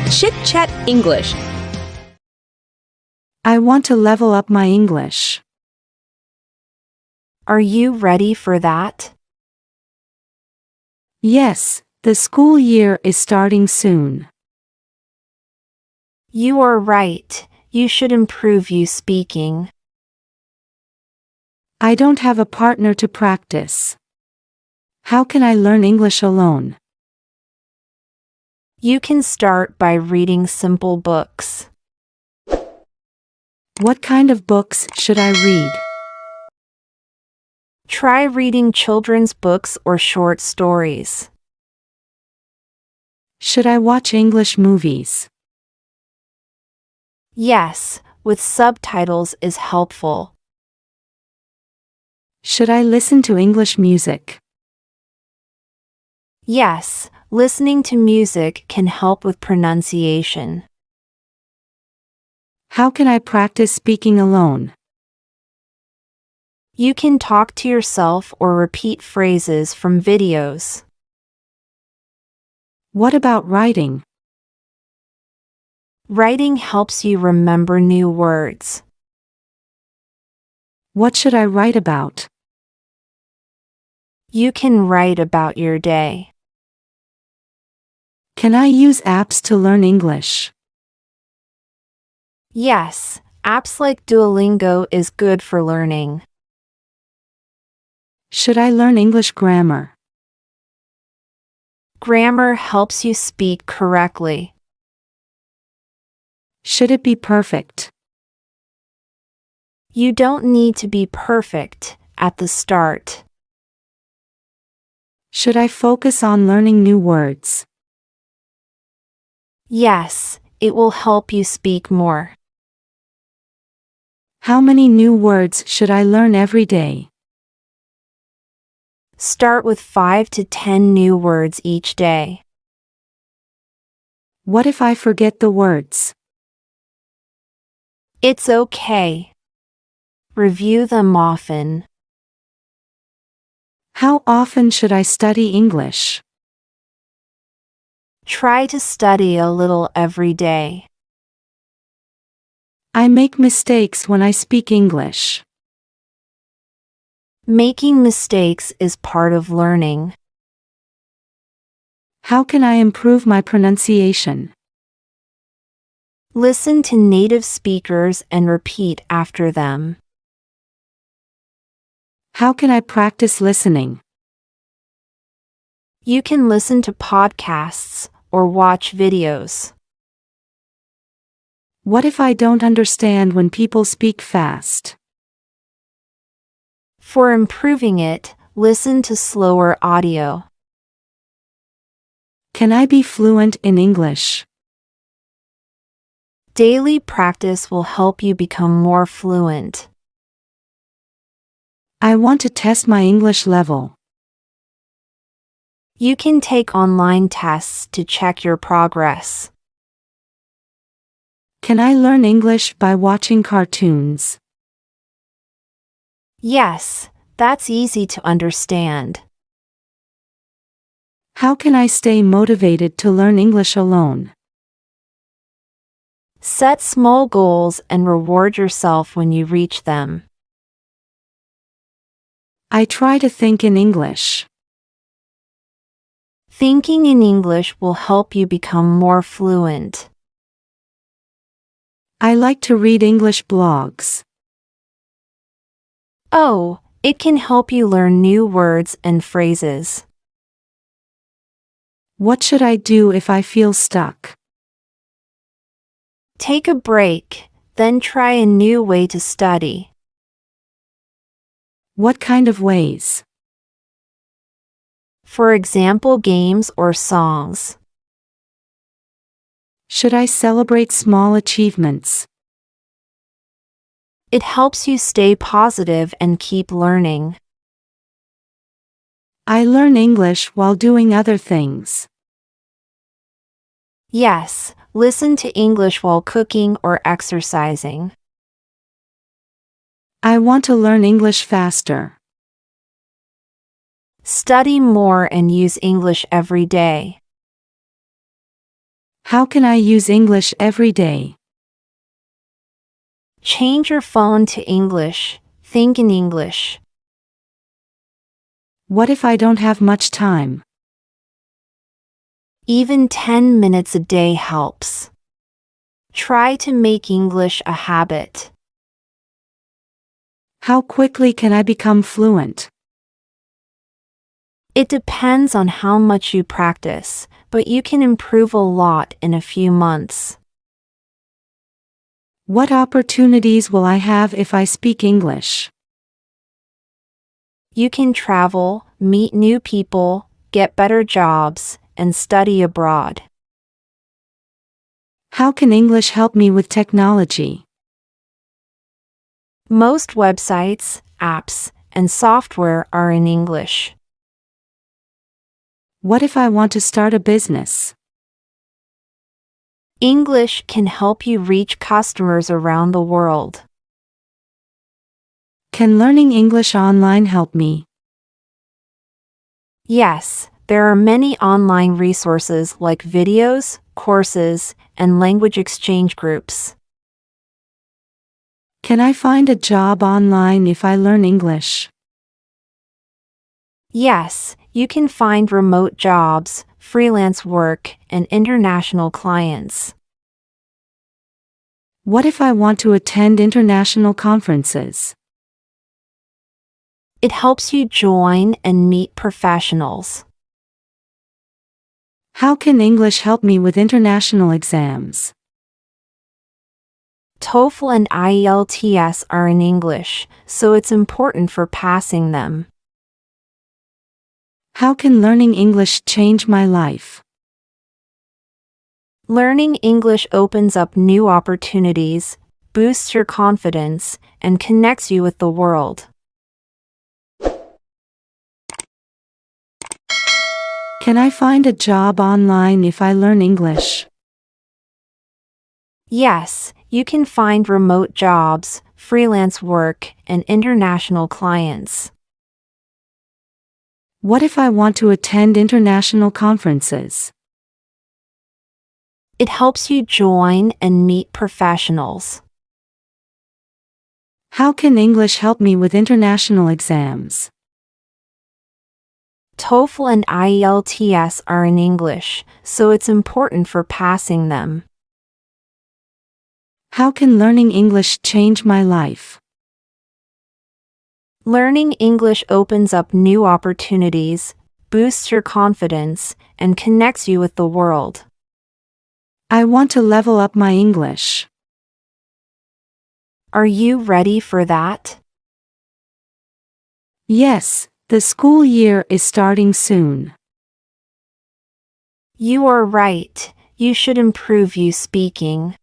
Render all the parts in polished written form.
Chit Chat English. I want to level up my English. Are you ready for that? Yes, the school year is starting soon. You are right. You should improve your speaking. I don't have a partner to practice. How can I learn English alone? You can start by reading simple books. What kind of books should I read? Try reading children's books or short stories. Should I watch English movies? Yes, with subtitles is helpful. Should I listen to English music? Yes, listening to music can help with pronunciation. How can I practice speaking alone? You can talk to yourself or repeat phrases from videos. What about writing? Writing helps you remember new words. What should I write about? You can write about your day. Can I use apps to learn English? Yes, apps like Duolingo is good for learning. Should I learn English grammar? Grammar helps you speak correctly. Should it be perfect? You don't need to be perfect at the start. Should I focus on learning new words? Yes, it will help you speak more. How many new words should I learn every day? Start with 5 to 10 new words each day. What if I forget the words? It's okay. Review them often. How often should I study English? Try to study a little every day. I make mistakes when I speak English. Making mistakes is part of learning. How can I improve my pronunciation? Listen to native speakers and repeat after them. How can I practice listening? You can listen to podcasts or watch videos. What if I don't understand when people speak fast? For improving it, listen to slower audio. Can I be fluent in English? Daily practice will help you become more fluent. I want to test my English level. You can take online tests to check your progress. Can I learn English by watching cartoons? Yes, that's easy to understand. How can I stay motivated to learn English alone? Set small goals and reward yourself when you reach them. I try to think in English. Thinking in English will help you become more fluent. I like to read English blogs. Oh, it can help you learn new words and phrases. What should I do if I feel stuck? Take a break, then try a new way to study. What kind of ways? For example, games or songs. Should I celebrate small achievements? It helps you stay positive and keep learning. I learn English while doing other things. Yes, listen to English while cooking or exercising. I want to learn English faster. Study more and use English every day. How can I use English every day? Change your phone to English. Think in English. What if I don't have much time? Even 10 minutes a day helps. Try to make English a habit. How quickly can I become fluent? It depends on how much you practice, but you can improve a lot in a few months. What opportunities will I have if I speak English? You can travel, meet new people, get better jobs, and study abroad. How can English help me with technology? Most websites, apps, and software are in English. What if I want to start a business? English can help you reach customers around the world. Can learning English online help me? Yes, there are many online resources like videos, courses, and language exchange groups. Can I find a job online if I learn English? Yes, you can find remote jobs, freelance work, and international clients. What if I want to attend international conferences? It helps you join and meet professionals. How can English help me with international exams? TOEFL and IELTS are in English, so it's important for passing them. How can learning English change my life? Learning English opens up new opportunities, boosts your confidence, and connects you with the world. Can I find a job online if I learn English? Yes, you can find remote jobs, freelance work, and international clients. What if I want to attend international conferences? It helps you join and meet professionals. How can English help me with international exams? TOEFL and IELTS are in English, so it's important for passing them. How can learning English change my life? Learning English opens up new opportunities, boosts your confidence, and connects you with the world. I want to level up my English. Are you ready for that? Yes, the school year is starting soon. You are right. You should improve your speaking.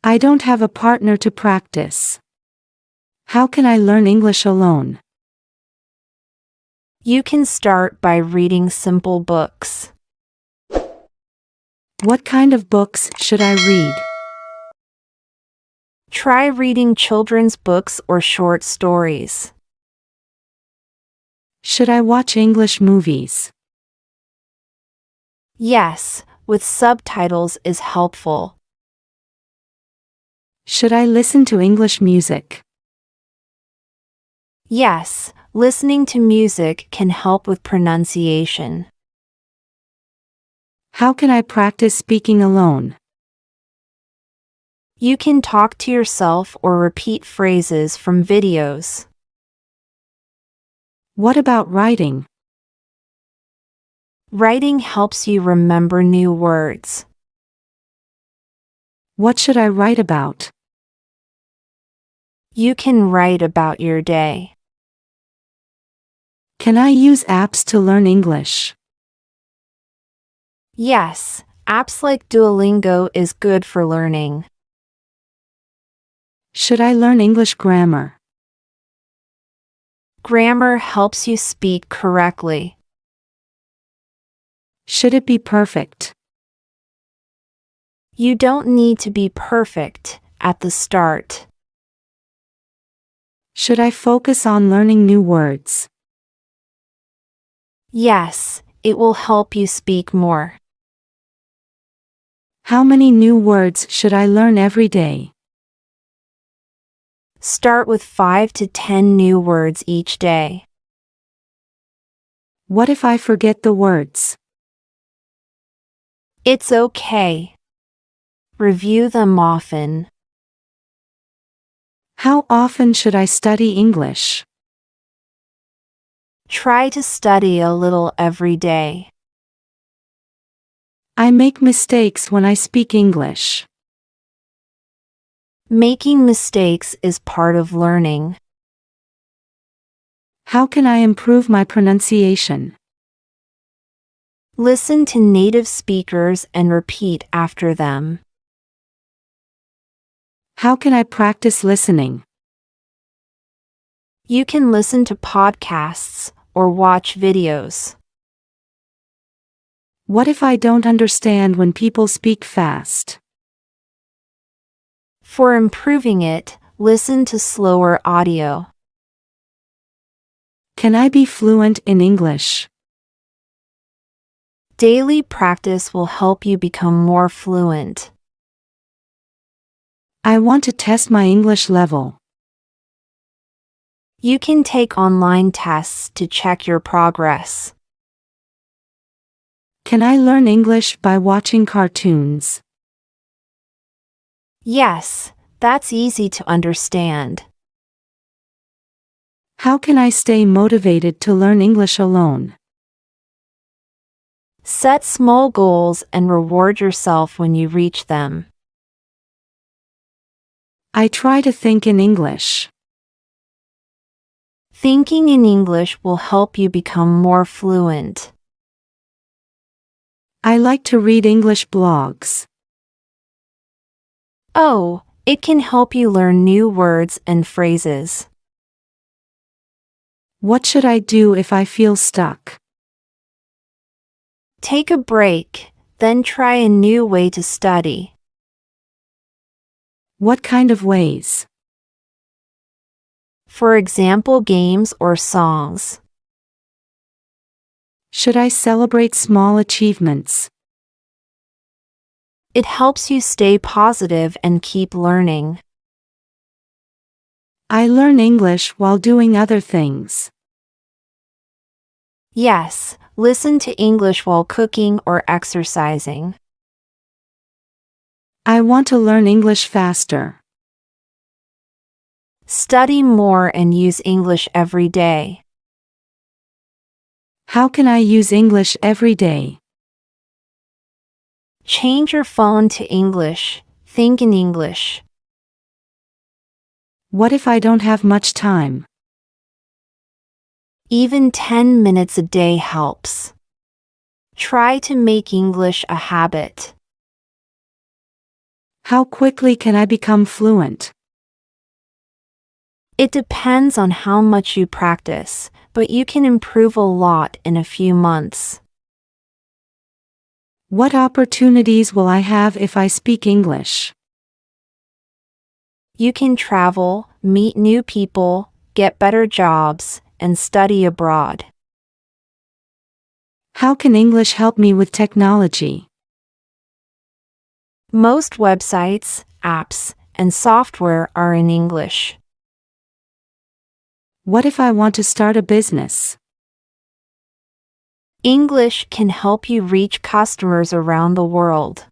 I don't have a partner to practice. How can I learn English alone? You can start by reading simple books. What kind of books should I read? Try reading children's books or short stories. Should I watch English movies? Yes, with subtitles is helpful. Should I listen to English music? Yes, listening to music can help with pronunciation. How can I practice speaking alone? You can talk to yourself or repeat phrases from videos. What about writing? Writing helps you remember new words. What should I write about? You can write about your day. Can I use apps to learn English? Yes, apps like Duolingo is good for learning. Should I learn English grammar? Grammar helps you speak correctly. Should it be perfect? You don't need to be perfect at the start. Should I focus on learning new words? Yes, it will help you speak more. How many new words should I learn every day? Start with 5 to 10 new words each day. What if I forget the words? It's okay. Review them often. How often should I study English? Try to study a little every day. I make mistakes when I speak English. Making mistakes is part of learning. How can I improve my pronunciation? Listen to native speakers and repeat after them. How can I practice listening? You can listen to podcasts or watch videos. What if I don't understand when people speak fast? For improving it, listen to slower audio. Can I be fluent in English? Daily practice will help you become more fluent. I want to test my English level. You can take online tests to check your progress. Can I learn English by watching cartoons? Yes, that's easy to understand. How can I stay motivated to learn English alone? Set small goals and reward yourself when you reach them. I try to think in English. Thinking in English will help you become more fluent. I like to read English blogs. Oh, it can help you learn new words and phrases. What should I do if I feel stuck? Take a break, then try a new way to study. What kind of ways? For example, games or songs. Should I celebrate small achievements? It helps you stay positive and keep learning. I learn English while doing other things. Yes, listen to English while cooking or exercising. I want to learn English faster. Study more and use English every day. How can I use English every day? Change your phone to English. Think in English. What if I don't have much time? Even 10 minutes a day helps. Try to make English a habit. How quickly can I become fluent? It depends on how much you practice, but you can improve a lot in a few months. What opportunities will I have if I speak English? You can travel, meet new people, get better jobs, and study abroad. How can English help me with technology? Most websites, apps, and software are in English. What if I want to start a business? English can help you reach customers around the world.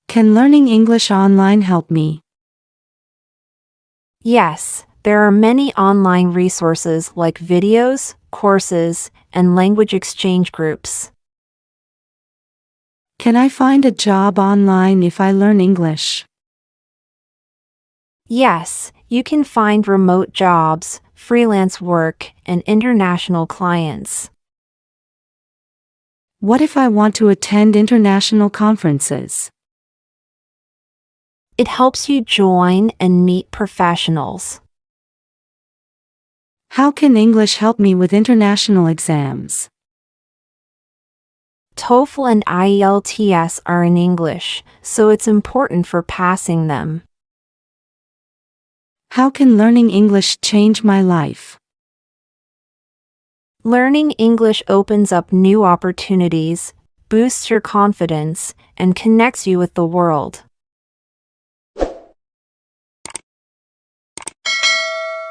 Can learning English online help me? Yes, there are many online resources like videos, courses, and language exchange groups. Can I find a job online if I learn English? Yes, you can find remote jobs, freelance work, and international clients. What if I want to attend international conferences? It helps you join and meet professionals. How can English help me with international exams? TOEFL and IELTS are in English, so it's important for passing them. How can learning English change my life? Learning English opens up new opportunities, boosts your confidence, and connects you with the world.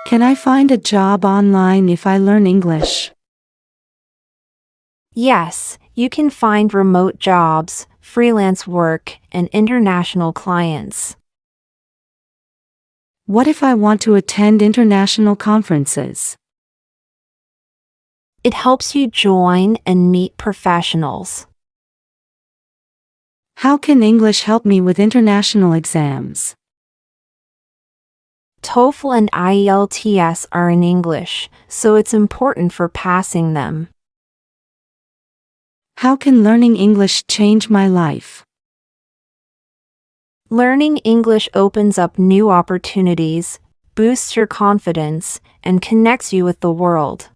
Can I find a job online if I learn English? Yes, you can find remote jobs, freelance work, and international clients. What if I want to attend international conferences? It helps you join and meet professionals. How can English help me with international exams? TOEFL and IELTS are in English, so it's important for passing them. How can learning English change my life? Learning English opens up new opportunities, boosts your confidence, and connects you with the world.